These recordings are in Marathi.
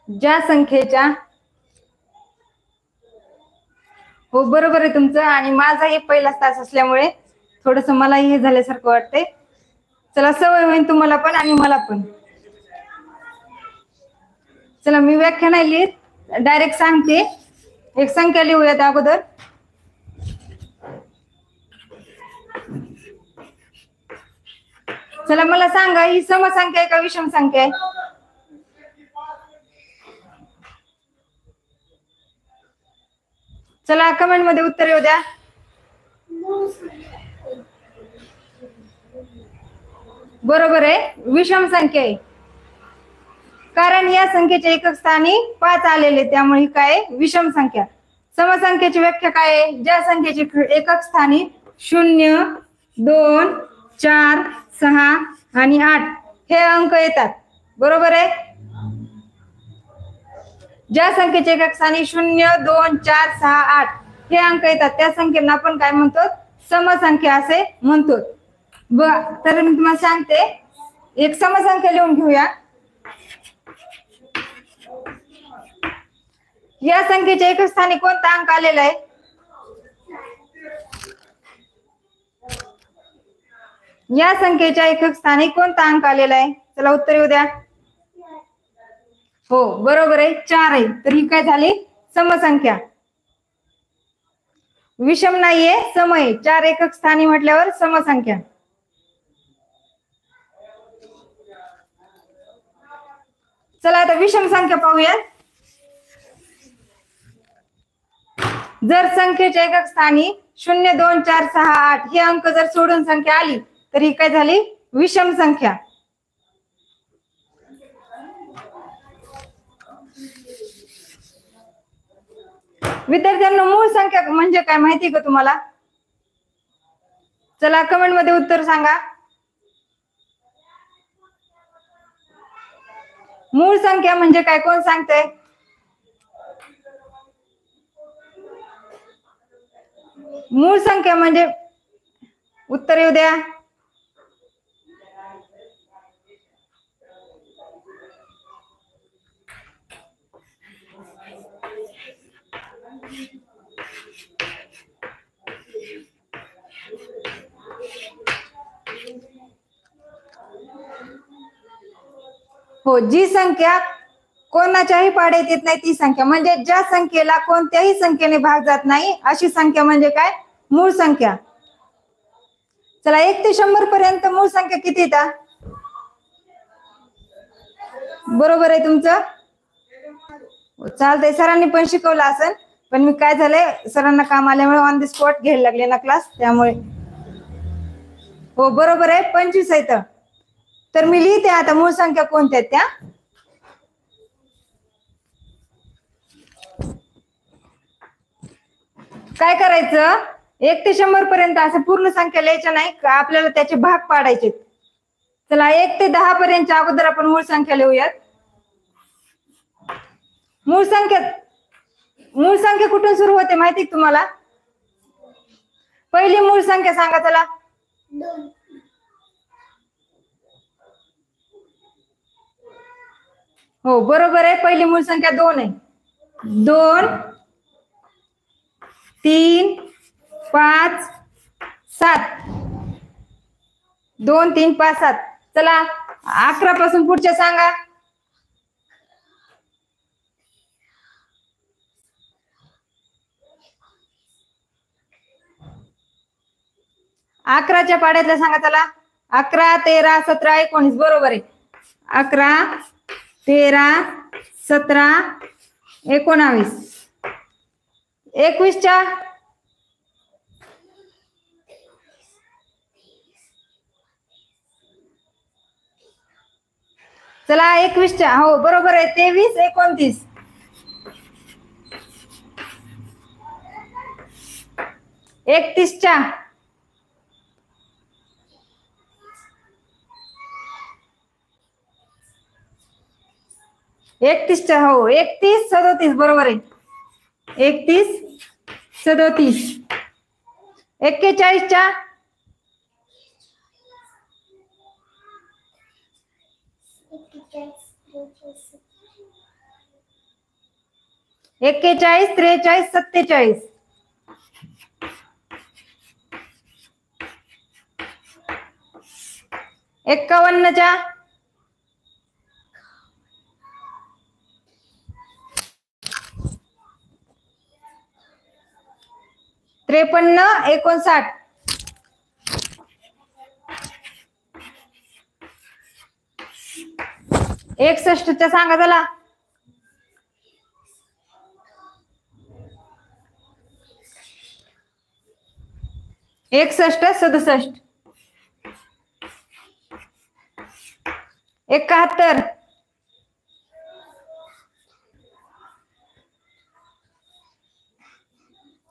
ज्या संख्येच्या हो बरोबर आहे तुमचं आणि माझा हे पहिलाच तास असल्यामुळे थोडस मलाही हे झाल्यासारखं वाटतंय. चला सवय होईल तुम्हाला पण आणि मला पण. चला मी व्याख्या नाही लिहित डायरेक्ट सांगते. एक संख्या लिहूयात अगोदर. चला मला सांगा ही समसंख्या आहे का विषम संख्या आहे? चला कमेंट मध्ये उत्तर येऊ द्या. बरोबर आहे विषम संख्या आहे. कारण या संख्येच्या एकक स्थानी 5 आलेले त्यामुळे काय विषम संख्या. समसंख्येची व्याख्या काय आहे? ज्या संख्येचे एकक स्थानी 0, 2, 4, 6 आणि 8 हे अंक येतात. बरोबर आहे. ज्या संख्येचे एकक स्थानी 0, 2, 4, 6, 8 हे अंक येतात त्या संख्येला आपण काय म्हणतो? समसंख्या असे म्हणतो. तर मी तुम्हाला सांगते एक समसंख्या लिहून घेऊया. या संख्येच्या एकक स्थानी कोणता अंक आलेला आहे? या संख्येच्या एकक स्थानी कोणता अंक आलेला आहे? चला उत्तर येऊ द्या. हो बरोबर आहे 4 आहे. तर ही काय झाली? समसंख्या. विषम नाहीये सम आहे. 4 एकक स्थानी म्हटल्यावर समसंख्या. चला आता विषम संख्या पाहूया. जर संख्येच्या एकक स्थानी 0, 2, 4, 6, 8 हे अंक जर सोडून संख्या आली तर ही काय झाली? विषम संख्या. विद्यार्थ्यांना मूळ संख्या म्हणजे काय माहिती का तुम्हाला? चला कमेंट मध्ये उत्तर सांगा. मूळ संख्या म्हणजे काय कोण सांगतंय? मूळ संख्या म्हणजे उत्तर येऊ द्या. हो जी संख्या कोणाच्याही पाड्यात येत नाही ती संख्या म्हणजे ज्या संख्येला कोणत्याही संख्येने भाग जात नाही अशी संख्या म्हणजे काय? मूळ संख्या. चला 1 ते 100 पर्यंत मूळ संख्या किती येतात? बरोबर आहे तुमचं. चालतंय सरांनी पण शिकवलं असेल पण मी काय झालंय सरांना काम आल्यामुळे ऑन द स्पॉट घ्यायला लागले ना क्लास त्यामुळे. हो बरोबर आहे 25 आहे. तर मी लिहिते आता मूळ संख्या कोणत्या आहेत त्या. काय करायचं 1 ते 100 पर्यंत असं पूर्ण संख्या लिहायच्या नाही का आपल्याला त्याचे भाग पाडायचे. चला 1 ते 10 पर्यंतच्या अगोदर आपण मूळ संख्या लिहूयात. मूळ संख्या कुठून सुरू होते माहिती तुम्हाला? पहिली मूळ संख्या सांगा चला. 2. हो बरोबर आहे पहिली मूळ संख्या 2 आहे. 2, 3, 5, 7. 2, 3, 5, 7. चला 11 पासून पुढच्या सांगा. 11च्या पाड्यातल्या सांगा चला. 11, 13, 17, 19 बरोबर आहे. 11, 13, 17, 19. 21च्या चला 21च्या हो बरोबर आहे 23, 29. 31च्या 31च्या हो 31, 37 बरोबर आहे. 31, 37. 41च्या 41, 41, 43, 47. 51च्या 53, 59. 61च्या सांगा त्याला. 61, 67. 71.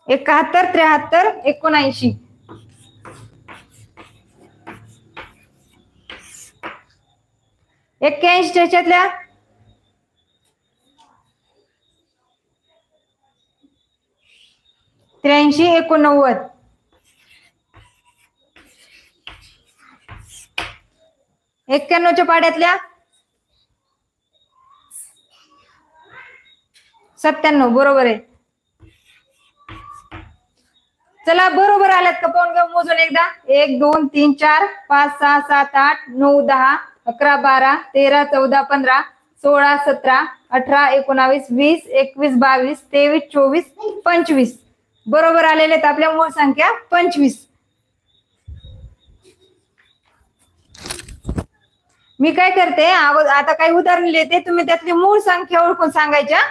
71, 73, 79. 81 त्याच्यातल्या 83, 89. 91च्या पाड्यातल्या 97. बरोबर आहे. चला बरोबर आल्यात का पाहून घेऊ मोजून एकदा. 1 2 3 4 5 6 7 8 9 10 11 12 13 14 15 16 17 18 19 20 21 22 23 24 25. बरोबर आलेले आहेत आपल्या मूळ संख्या 25. मी काय करते आता काही उदाहरण लिहिते, तुम्ही त्यातली मूळ संख्या ओळखून सांगायच्या.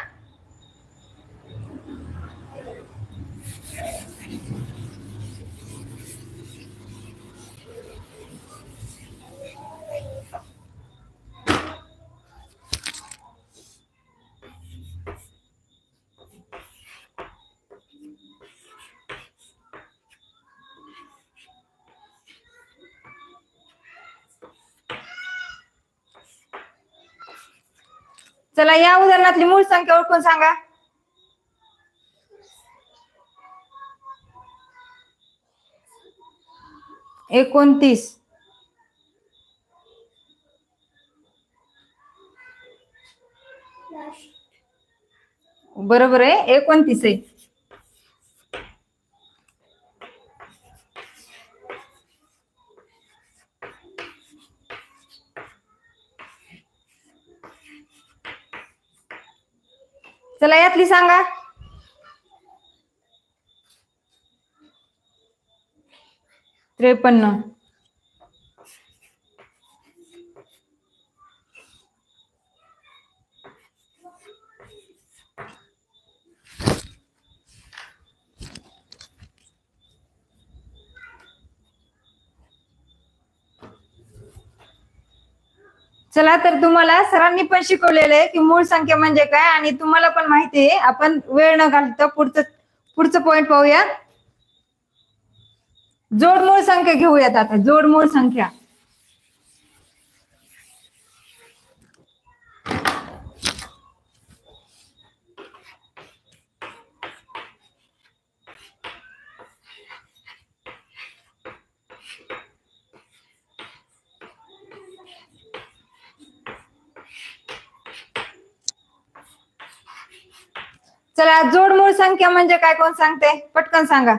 चला या उदाहरणातली मूळ संख्या ओळखून सांगा. 29. बरोबर आहे. 29 आहे. चला यातली सांगा. 53. चला तर तुम्हाला सरांनी पण शिकवलेलं आहे की मूळ संख्या म्हणजे काय, आणि तुम्हाला पण माहिती आहे. आपण वेळ न घालता पुढचं पॉइंट पाहूया. जोडमूळ संख्या घेऊयात आता. जोडमूळ संख्या. चला जोडमूळ संख्या म्हणजे काय, कोण सांगते? पटकन सांगा.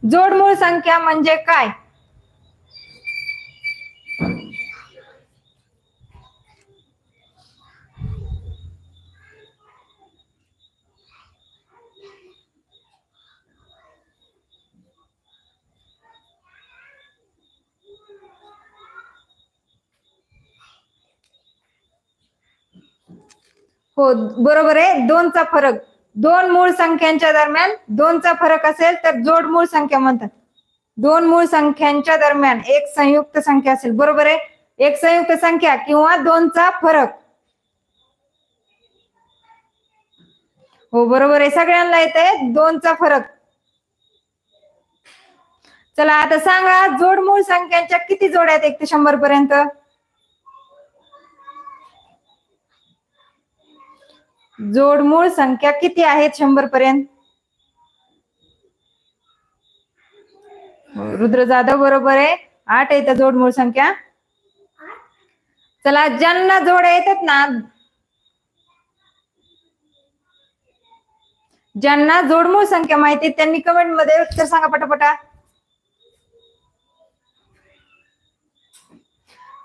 जोडमूळ संख्या म्हणजे काय? हो बरोबर आहे. दोनचा फरक. दोन मूळ संख्यांच्या दरम्यान दोनचा फरक असेल तर जोडमूळ संख्या म्हणतात. दोन मूळ संख्यांच्या दरम्यान एक संयुक्त संख्या असेल. बरोबर आहे. एक संयुक्त संख्या किंवा दोनचा फरक. हो बरोबर आहे. सगळ्यांना येते दोनचा फरक. चला आता सांगा जोडमूळ संख्यांच्या किती जोड्या आहेत 1 ते 100 पर्यंत? जोडमूळ संख्या किती आहेत 100 पर्यंत? रुद्र जाधव बरोबर आहे. 8 आहे तर जोडमूळ संख्या. चला, ज्यांना जोड्या येतात ना, ज्यांना जोडमूळ संख्या माहिती त्यांनी कमेंट मध्ये उत्तर सांगा पटापटा.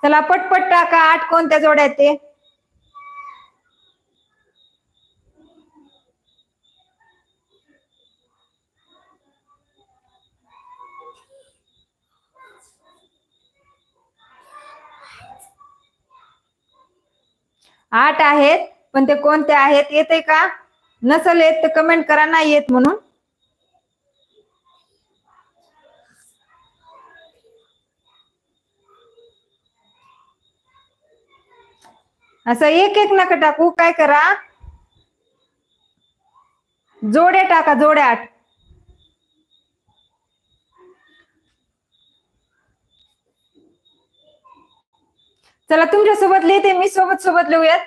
चला पटपट टाका. 8 कोणत्या जोड्या आहेत ते. आठ आहेत, पण ते कोणते आहेत येते का. नसल येत तर कमेंट करा नाही येत म्हणून. असं एक एक नका टाकू. काय करा, जोड्या टाका, जोड्या 8. चला तुमच्या सोबत लिहिते मी, सोबत लिहूयात.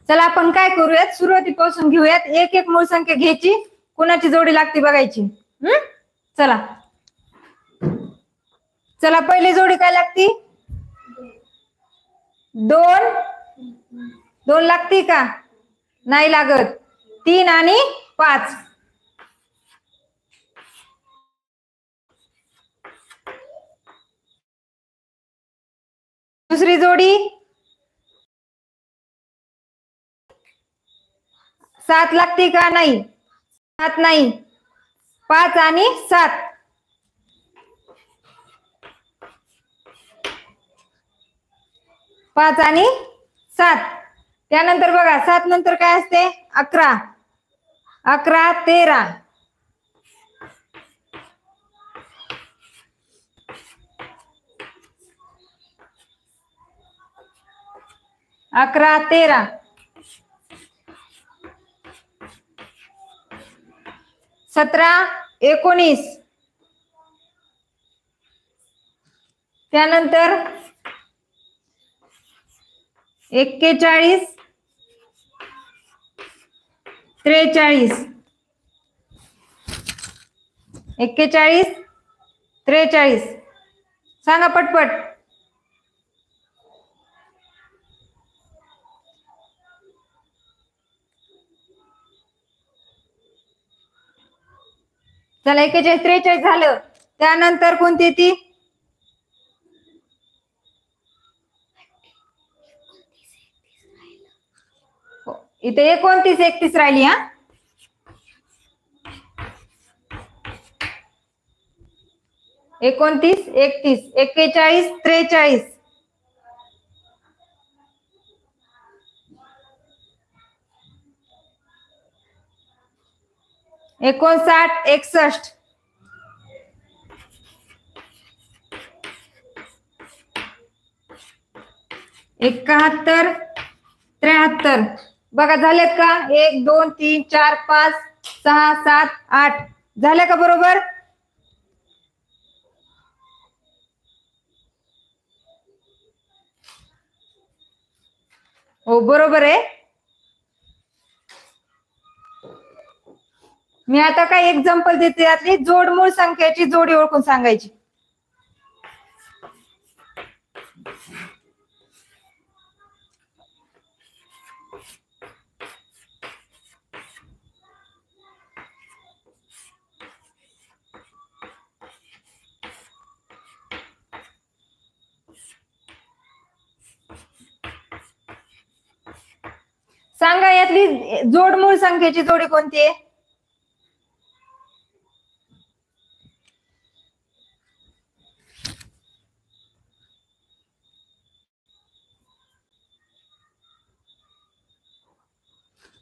चला आपण काय करूयात, सुरुवातीपासून घेऊयात. एक एक मूळ संख्या घ्यायची, कुणाची जोडी लागते बघायची. चला चला, पहिली जोडी काय लागती. 2 2 लागती का. नाही लागत. 3 आणि 5. दुसरी जोडी 7 लागती का. नाही, 7 नाही. 5 आणि 7. 5 आणि 7. त्यानंतर बघा 7 नंतर काय असते. 11. 11 13. 11 13. 17 19. त्यानंतर 41 43. 41 43. सांगा पटपट. चला 41 43 झालं. त्यानंतर कोणती ती. इथे 29 31 राहिली. 29 31 41 43. 59 61. 71 73. बघा झालेत का. 1 2 3 4 5 6 7 8 झाल्या का बरोबर. हो बरोबर आहे. मी आता काय एक्झाम्पल देते. यातली जोडमूळ संख्येची जोडी ओळखून सांगायची. सांगा यातली जोडमूळ संख्येची जोडी कोणती आहे.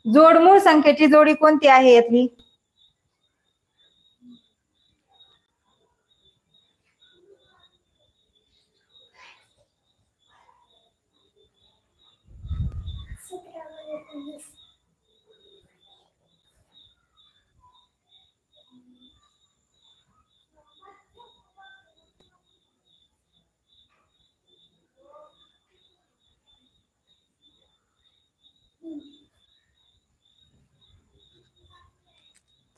जोडमूळ संख्येची जोडी कोणती आहे यातली.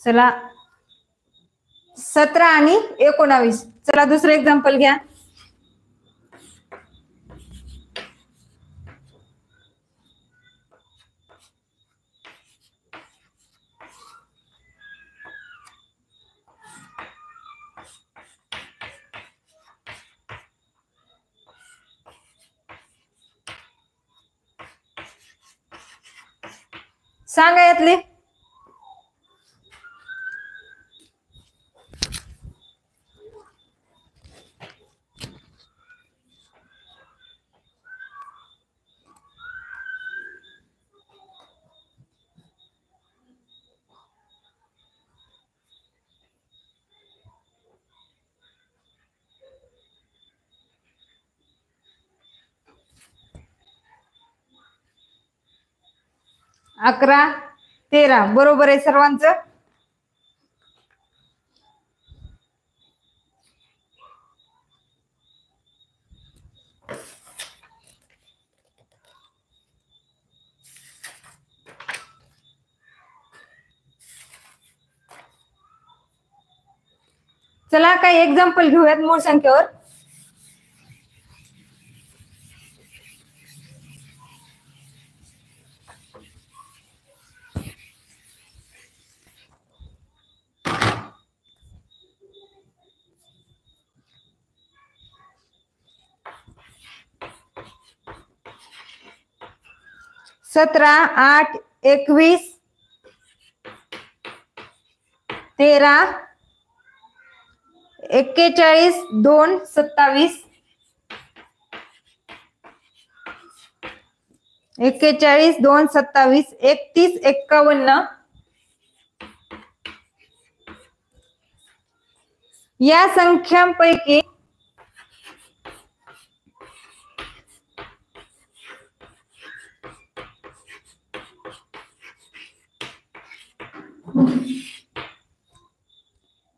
चला 17 आणि 19. चला दुसरं एक्झाम्पल घ्या. सांगा यातले. अकरा 13 बरोबर आहे सर्वांचं. चला काही एक्झाम्पल घेऊयात मूळ संख्येवर. सतरा 8 21 13 41 2 27 41 2 27 31 51.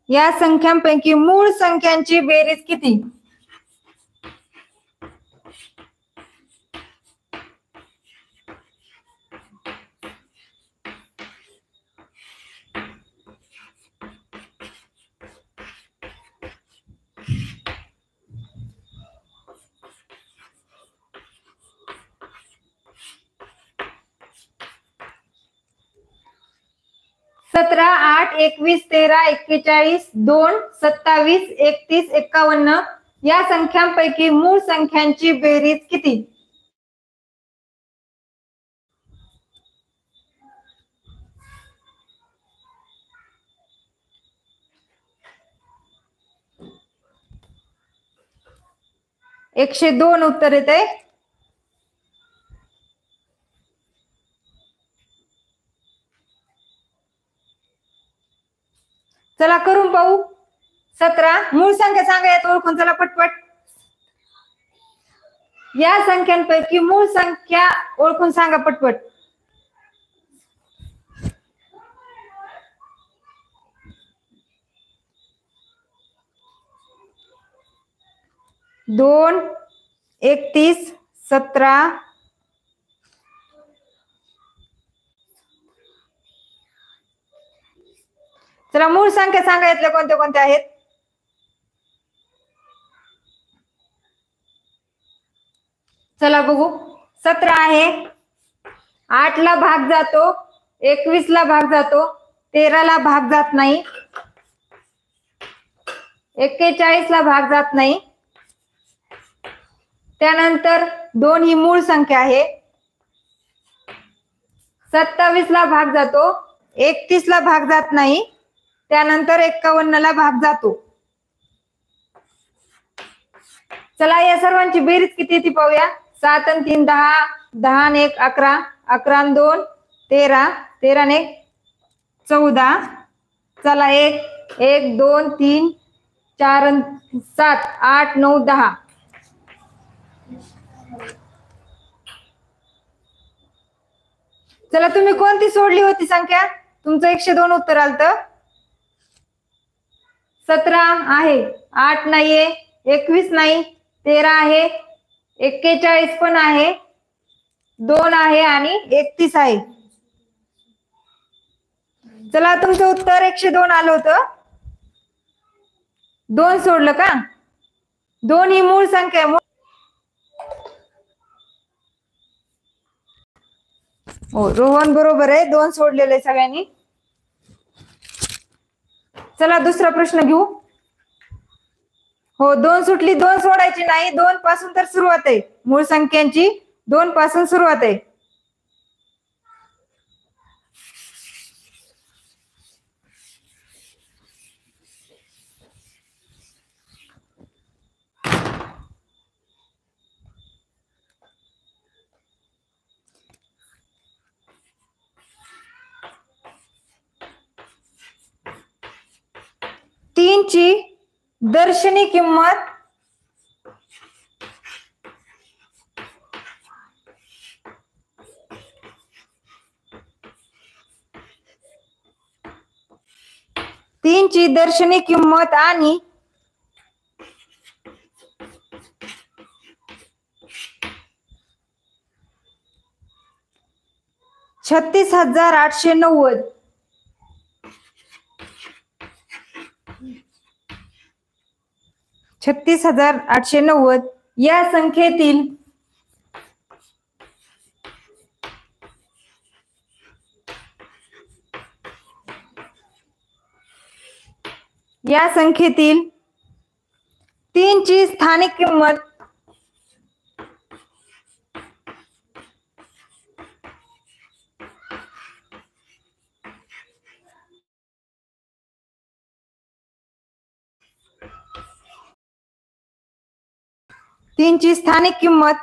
या संख्यांपैकी मूळ संख्यांची बेरीज किती? सतरा 8 21 13 41 2 27 31 51. या संख्यांपैकी मूळ संख्यांची बेरीज किती? एकशे 2 उत्तर येते. चला करून पाहू. 17 मूळ संख्या सांगा यात ओळखून. चला पटपट. या संख्यांपैकी मूळ संख्या ओळखून सांगा पटपट. दोन 31 17 चला मूळ संख्या सांगा यातल्या कोणत्या कोणत्या आहेत. चला बघू. 17 आहे. 8 ला भाग जातो, 21 ला भाग जातो, 13 ला भाग जात नाही, 41 ला भाग जात नाही. त्यानंतर 2 ही मूळ संख्या आहे. 27 ला भाग जातो, 31 ला भाग जात नाही. त्यानंतर 51 ला भाग जातो. चला या सर्वांची बेरीज किती ती पाहूया. 7 आणि 3 10, 10 आणि 1 11, 11 आणि 2 13, 13 आणि 1 14. चला 1 1 2 3 4 आणि 7 8 9 10. चला तुम्ही कोणती सोडली होती संख्या? तुमचं 102 उत्तर आलत. 17 आहे, 8 नाहीये, 21 नाही, 13 आहे, 41 पण आहे, 2 आहे आणि 31 आहे. चला तुमचं उत्तर 102 आलं होतं. 2 सोडलं का? 2 ही मूळ संख्या आहे. हो रोहन बरोबर आहे. 2 सोडलेले सगळ्यांनी. चला दुसरा प्रश्न घेऊ. हो 2 सुटली. 2 सोडायची नाही. 2 पासून तर सुरुवात आहे. मूळ संख्यांची 2 पासून सुरुवात आहे. तीनची दर्शनी किंमत आणि 36,890 36,890 या संख्येतील तीनची स्थानिक किंमत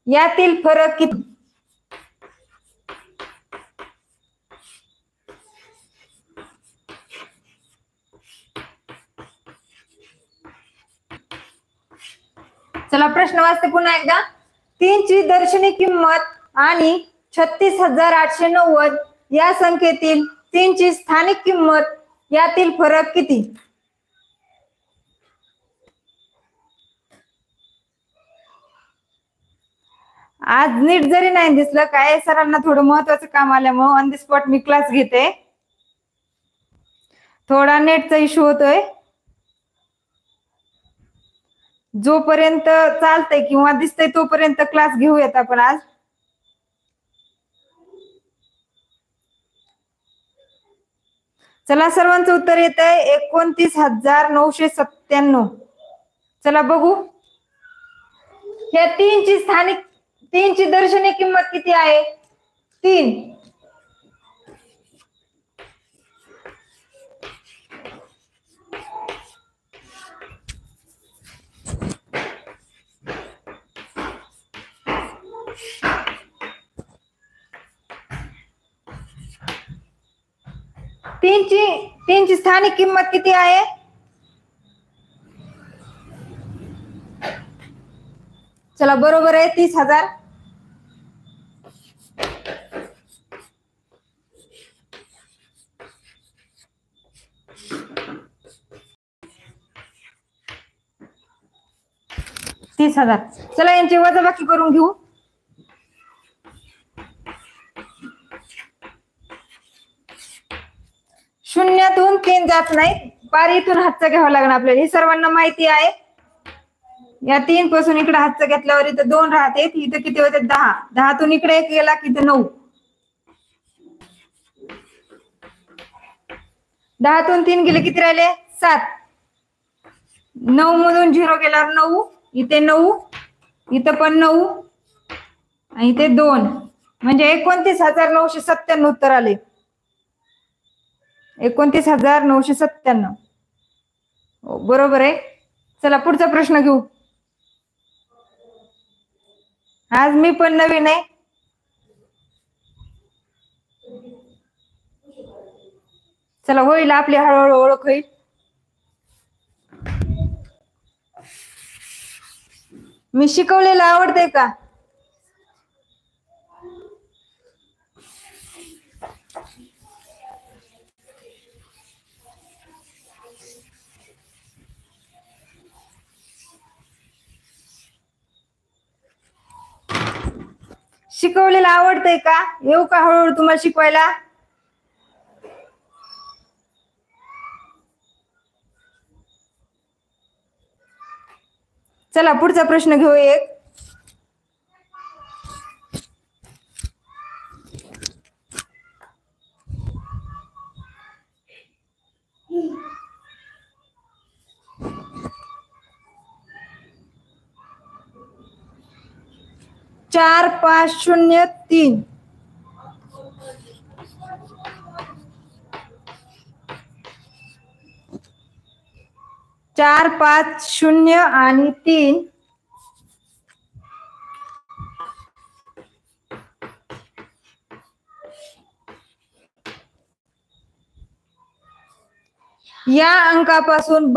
यातील फरक किती? चला प्रश्न वाचते पुन्हा एकदा. 3ची दर्शनी किंमत आणि 36,890 या संख्येतील 3ची स्थानिक किंमत यातील फरक किती? आज नीट जरी नाही दिसलं काय, सरांना थोडं महत्वाचं काम आल्यामुळे on the spot me class घेते. थोडा नेटचा इश्यू होतोय. जोपर्यंत चालतंय किंवा दिसतंय तोपर्यंत क्लास घेऊयात आपण आज. चला सर्वांचं उत्तर येत आहे 29,997. चला बघू या तीनची दर्शनी किंमत किती आहे? 3. तीनची स्थानिक किंमत किती आहे? चला बरोबर आहे 30,000. चला यांची वजाबाकी करून घेऊ. शून्यातून 3 जात नाही. पारीतून हातचा घ्यावा लागणार आपल्याला. हे सर्वांना माहिती आहे. या 3 पासून इकडे हातचा घेतल्यावर इथं 2 राहते. इथं किती होते? 10. 10तून इकडे 1 गेला की 9. 10तून 3 गेले किती राहिले? 7. 9 मधून 0 गेल्यावर 9. इथे 9. इथं पण 9 आणि इथे 2. म्हणजे 29,997 उत्तर आले. 29,997. बरोबर आहे. चला पुढचा प्रश्न घेऊ. आज मी पण नवीन आहे. चला होईल आपली हळूहळू ओळख होईल. मी शिकवलेलं आवडतंय का? शिकवलेलं आवडतंय का? येऊ का हळूहळू तुम्हाला शिकवायला? चला पुढचा प्रश्न घेऊ एक. चार 503 4 5 0 आणि 3 या अंकापासून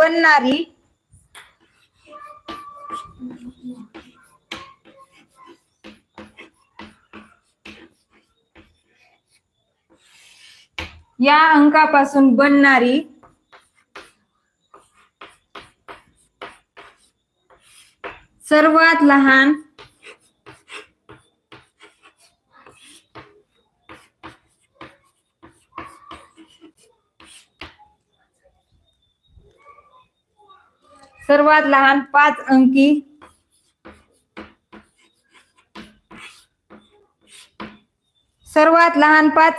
बनणारी सर्वात लहान सर्वात लहान 5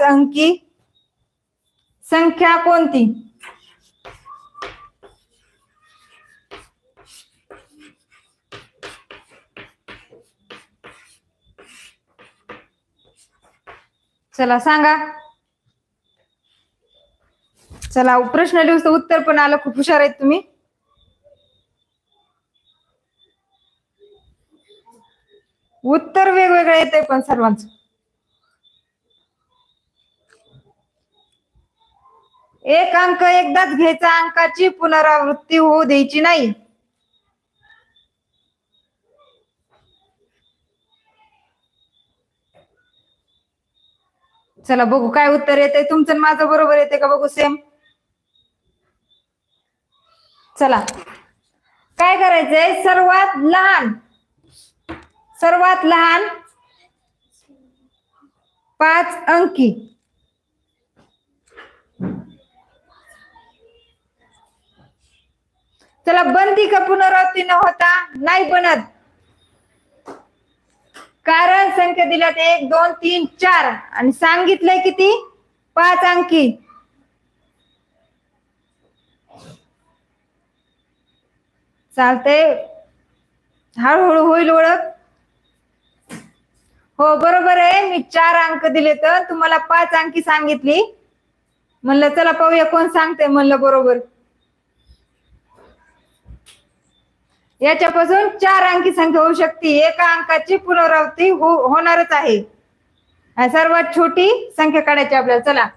अंकी संख्या कोणती? चला सांगा. चला प्रश्न लिहून उत्तर पण आलं. खूप हुशार आहेत तुम्ही. उत्तर वेगवेगळे येते पण सर्वांचं. एक अंक एकदाच घ्यायचा, अंकाची पुनरावृत्ती होऊ द्यायची नाही. चला बघू काय उत्तर येते. तुमचं माझं बरोबर येते का बघू सेम. चला काय करायचंय. सर्वात लहान 5 अंकी चला बनती का पुनरावृत्ती न होता? नाही बनत. कारण संख्या दिल्यात 1 2 3 4 आणि सांगितलंय किती? 5 अंकी. चालते हळूहळू होईल ओळख. हो बरोबर आहे. मी 4 अंक दिले तर तुम्हाला 5 अंकी सांगितली. म्हणलं चला पाहूया कोण सांगते. म्हणलं बरोबर. याच्यापासून 4 अंकी संख्या होऊ शकते. एका अंकाची पुनरावृत्ती होणारच आहे. सर्वात छोटी संख्या काढायची आपल्याला. चला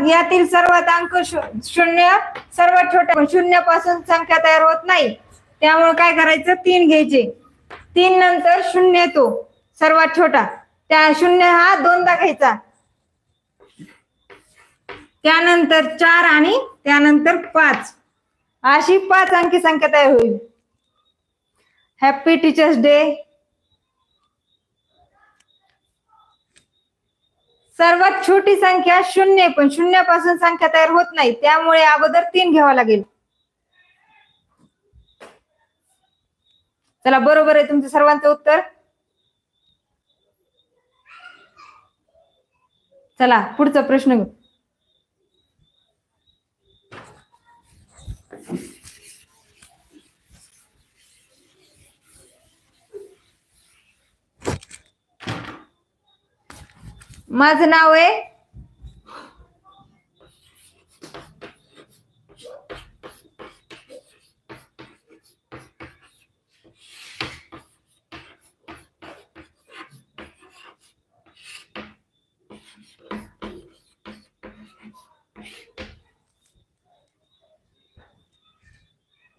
यातील सर्वात अंक 0 सर्वात छोट्या. पण 0 पासून संख्या तयार होत नाही. त्यामुळे काय करायचं 3 घ्यायचे. 3 नंतर 0 येतो सर्वात छोटा. त्या 0 हा 2दा घ्यायचा. त्यानंतर 4 आणि त्यानंतर 5 अशी 5 अंकी संख्या तयार होईल. Happy teachers day. सर्वात छोटी संख्या 0 पण 0 पासून संख्या तयार होत नाही. त्यामुळे अगोदर 3 घ्यावा लागेल. चला बरोबर आहे तुमचं सर्वांचं उत्तर. चला पुढचा प्रश्न घेऊ. माझं नाव आहे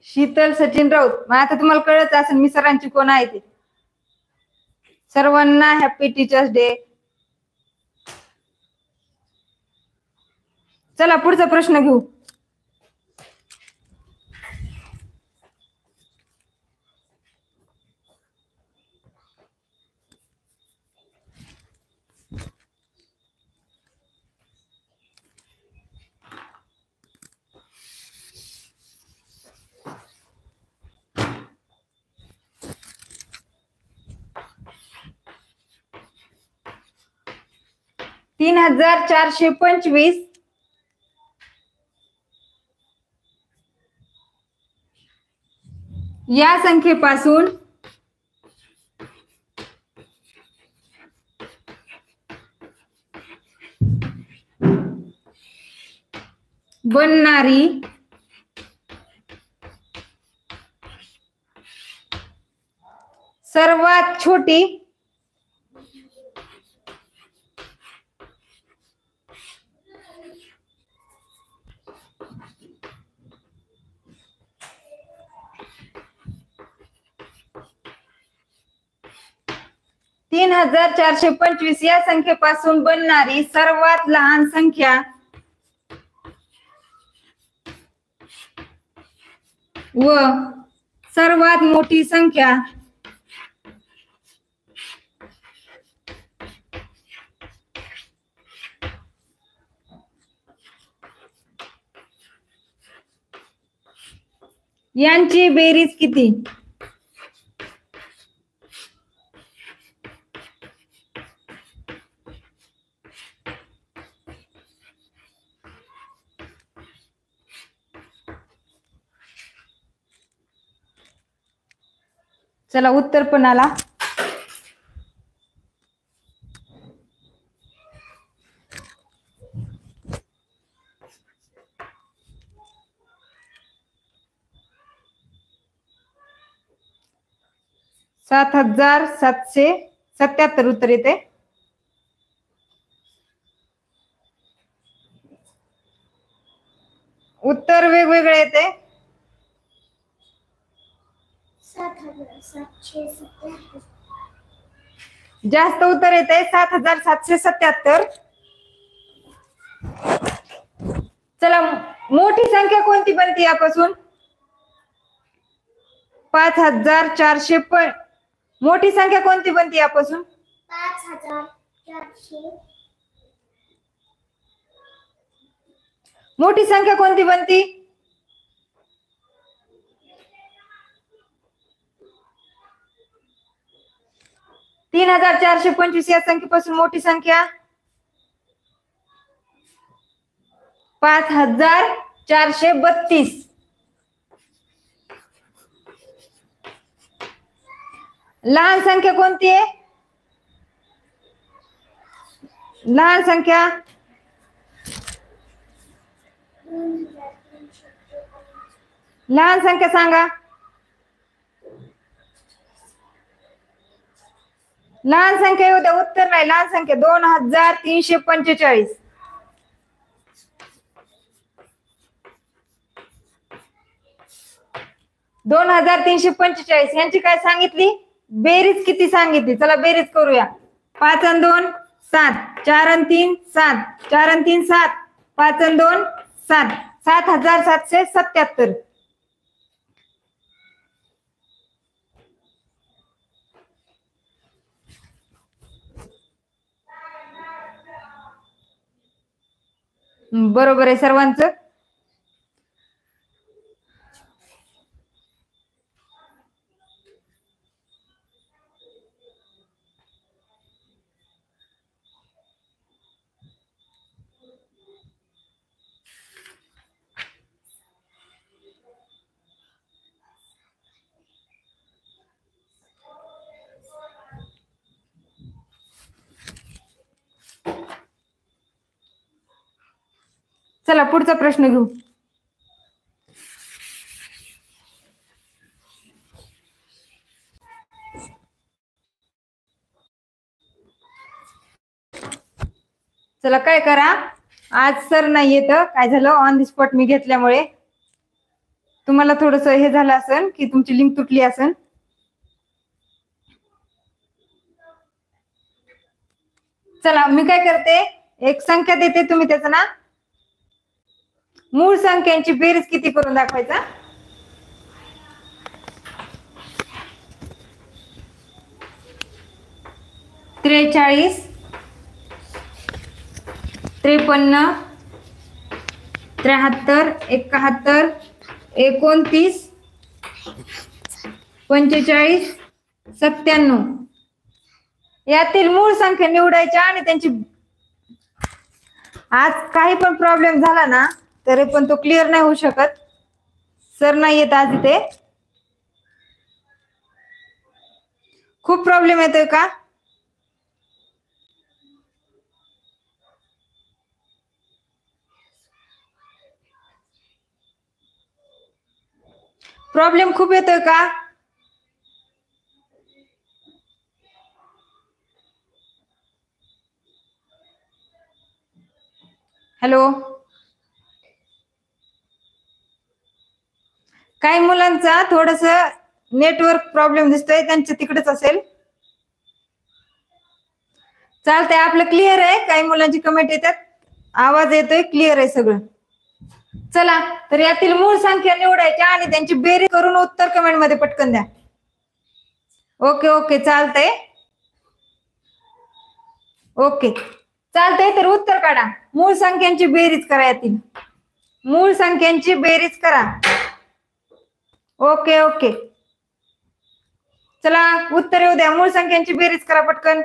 शीतल सचिन राऊत. मग आता तुम्हाला कळत असेल मी सरांची कोण आहे ते. सर्वांना हॅपी टीचर्स डे. चला पुढचा प्रश्न घेऊ. 3425 या संख्येपासून बनणारी सर्वात छोटी तीन 3425 या संख्येपासून बनणारी सर्वात लहान संख्या व सर्वात मोठी संख्या यांची बेरीज किती? चला उत्तर पण आला. सात 7,777 उत्तर येते. उत्तर वेगवेगळे येते. 7,777 जास्त उत्तर येते 7,777. चला मोठी संख्या कोणती बनते यापासून? 5,400 मोठी संख्या कोणती बनते यापासून? 5,400 मोठी संख्या कोणती बनती? 3,425 या संख्येपासून मोठी संख्या 5,432. लहान संख्या कोणती आहे? लहान संख्या 2,300 लहान संख्या सांगा. लहान संख्या येऊ द्या, उत्तर नाही. लहान संख्या 2,345. दोन 2,345 यांची काय सांगितली? बेरीज किती सांगितली? चला बेरीज करूया. 5 आणि 2 7, 4 आणि 3 7, 4 आणि 3 7, 5 आणि 2 7, 7,777. बरोबर आहे सर्वांचं. चला पुढचा प्रश्न घेऊ. चला काय करा, आज सर नाही येत. काय झालं, ऑन दी स्पॉट मी घेतल्यामुळे तुम्हाला थोडस हे झालं असेल की तुमची लिंक तुटली असेल. चला मी काय करते, एक संख्या देते, तुम्ही त्याचं ना मूळ संख्यांची बेरीज किती करून दाखवायचा. त्रेचाळीस, 53, 73, 71, 29, 45, 97 यातील मूळ संख्या निवडायच्या आणि त्यांची आज काही पण प्रॉब्लेम झाला ना तरी पण तो क्लिअर नाही होऊ शकत. सर नाही येत आज इथे. खूप प्रॉब्लेम येतोय का? प्रॉब्लेम खूप येतोय का? हॅलो. काही मुलांचा थोडस नेटवर्क प्रॉब्लेम दिसतोय, त्यांच्या तिकडेच असेल. चालतंय, आपलं क्लिअर आहे. काही मुलांची कमेंट येतात, आवाज येतोय, क्लिअर आहे सगळं. चला तर यातील मूळ संख्या निवडायच्या आणि त्यांची बेरीज करून उत्तर कमेंट मध्ये पटकन द्या. ओके ओके चालतंय. ओके चालतंय, तर उत्तर काढा. मूळ संख्यांची बेरीज करा. यातील मूळ संख्यांची बेरीज करा. ओके ओके चला उत्तर येऊ द्या. मूळ संख्यांची बेरीज करा पटकन.